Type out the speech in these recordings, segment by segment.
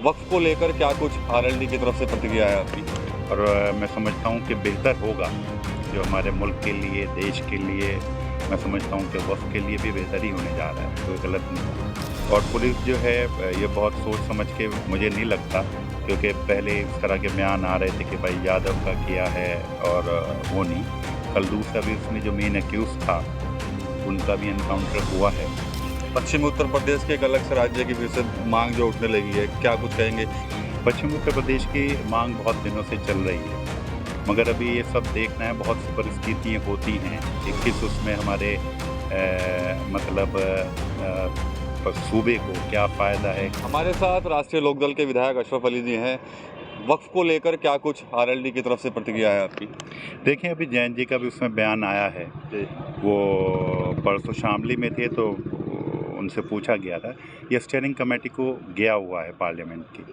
वक्फ को लेकर क्या कुछ आरएलडी की तरफ से प्रतिक्रिया है आपकी? और मैं समझता हूँ कि बेहतर होगा जो हमारे मुल्क के लिए, देश के लिए, मैं समझता हूँ कि वक्फ के लिए भी बेहतर ही होने जा रहा है, कोई गलत नहीं होगा। और पुलिस जो है ये बहुत सोच समझ के, मुझे नहीं लगता, क्योंकि पहले इस तरह के बयान आ रहे थे कि भाई यादव का किया है और वो नहीं। कल दूसरा भी उसमें जो मेन एक्यूज था उनका भी एनकाउंटर हुआ है। पश्चिमी उत्तर प्रदेश के एक अलग से राज्य की फिर से मांग जो उठने लगी है, क्या कुछ कहेंगे? पश्चिमी उत्तर प्रदेश की मांग बहुत दिनों से चल रही है, मगर अभी ये सब देखना है, बहुत सी परिस्थितियाँ होती हैं। 21 उसमें हमारे सूबे को क्या फ़ायदा है। हमारे साथ राष्ट्रीय लोकदल के विधायक अशरफ अली जी हैं। वक्फ को लेकर क्या कुछ आरएलडी की तरफ से प्रतिक्रिया है आपकी? देखें, अभी जैन जी का भी उसमें बयान आया है। वो परसों शामली में थे तो उनसे पूछा गया था। ये स्टीयरिंग कमेटी को गया हुआ है पार्लियामेंट की,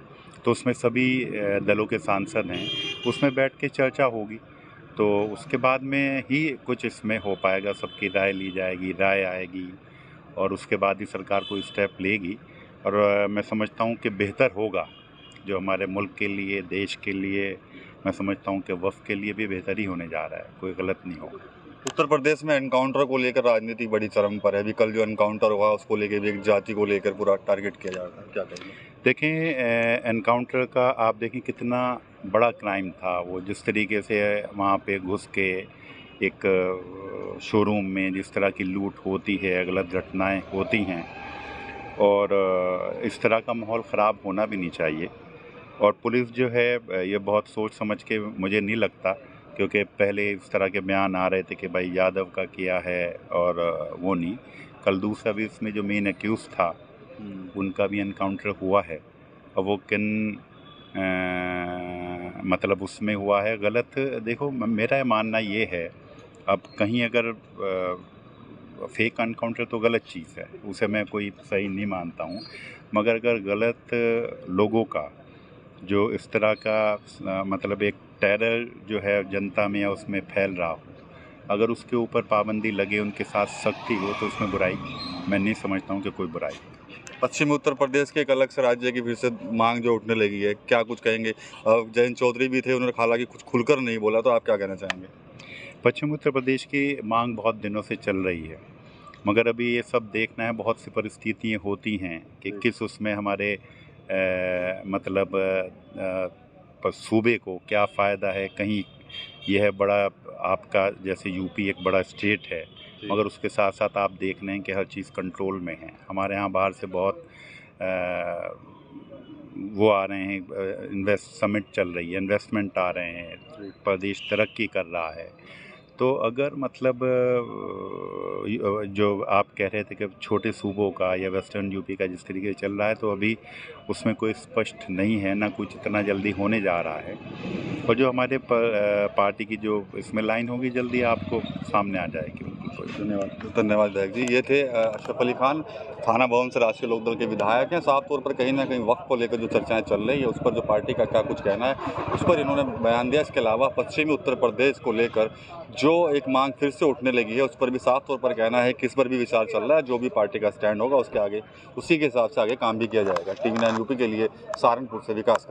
तो उसमें सभी दलों के सांसद हैं, उसमें बैठ के चर्चा होगी, तो उसके बाद में ही कुछ इसमें हो पाएगा। सबकी राय ली जाएगी, राय आएगी और उसके बाद ही सरकार कोई स्टेप लेगी। और मैं समझता हूँ कि बेहतर होगा जो हमारे मुल्क के लिए, देश के लिए, मैं समझता हूँ कि वफ़ के लिए भी बेहतर ही होने जा रहा है, कोई गलत नहीं होगा। उत्तर प्रदेश में एनकाउंटर को लेकर राजनीति बड़ी चरम पर है। अभी कल जो एनकाउंटर हुआ उसको लेकर भी एक जाति को लेकर पूरा टारगेट किया जा रहा है, क्या कहेंगे? देखें, एनकाउंटर का आप देखें कितना बड़ा क्राइम था। वो जिस तरीके से वहाँ पे घुस के एक शोरूम में जिस तरह की लूट होती है, गलत घटनाएं होती हैं, और इस तरह का माहौल ख़राब होना भी नहीं चाहिए। और पुलिस जो है ये बहुत सोच समझ के, मुझे नहीं लगता, क्योंकि पहले इस तरह के बयान आ रहे थे कि भाई यादव का किया है और वो नहीं। कल दूसरा भी इसमें जो मेन एक्यूज था उनका भी एनकाउंटर हुआ है, और वो किन मतलब उसमें हुआ है गलत। देखो, मेरा मानना ये है, अब कहीं अगर फेक एनकाउंटर तो गलत चीज़ है, उसे मैं कोई सही नहीं मानता हूँ, मगर अगर गलत लोगों का जो इस तरह का मतलब एक टेरर जो है जनता में या उसमें फैल रहा हो, अगर उसके ऊपर पाबंदी लगे, उनके साथ सख्ती हो, तो उसमें बुराई मैं नहीं समझता हूँ कि कोई बुराई। पश्चिमी उत्तर प्रदेश के एक अलग से राज्य की फिर से मांग जो उठने लगी है, क्या कुछ कहेंगे? जयंत चौधरी भी थे, उन्होंने हालांकि कुछ खुलकर नहीं बोला, तो आप क्या कहना चाहेंगे? पश्चिमी उत्तर प्रदेश की मांग बहुत दिनों से चल रही है, मगर अभी ये सब देखना है, बहुत सी परिस्थितियाँ होती हैं कि किस उसमें हमारे सूबे को क्या फ़ायदा है। कहीं यह है बड़ा, आपका जैसे यूपी एक बड़ा स्टेट है, मगर उसके साथ साथ आप देख रहे हैं कि हर चीज़ कंट्रोल में है। हमारे यहाँ बाहर से बहुत वो आ रहे हैं, समिट चल रही है, इन्वेस्टमेंट आ रहे हैं, प्रदेश तरक्की कर रहा है। तो अगर मतलब जो आप कह रहे थे कि छोटे सूबों का या वेस्टर्न यूपी का जिस तरीके से चल रहा है, तो अभी उसमें कोई स्पष्ट नहीं है, ना कुछ इतना जल्दी होने जा रहा है। और जो हमारे पार्टी की जो इसमें लाइन होगी, जल्दी आपको सामने आ जाएगी। धन्यवाद विधायक जी। ये थे अशरफ अली खान, थाना भवन से राष्ट्रीय लोकदल के विधायक हैं। साफ तौर पर कहीं ना कहीं वक्फ को लेकर जो चर्चाएं चल रही है, उस पर जो पार्टी का क्या कुछ कहना है, उस पर इन्होंने बयान दिया। इसके अलावा पश्चिमी उत्तर प्रदेश को लेकर जो एक मांग फिर से उठने लगी है, उस पर भी साफ तौर पर कहना है कि इस पर भी विचार चल रहा है। जो भी पार्टी का स्टैंड होगा उसके आगे, उसी के हिसाब से आगे काम भी किया जाएगा। TV9 यूपी के लिए सहारनपुर से विकास कर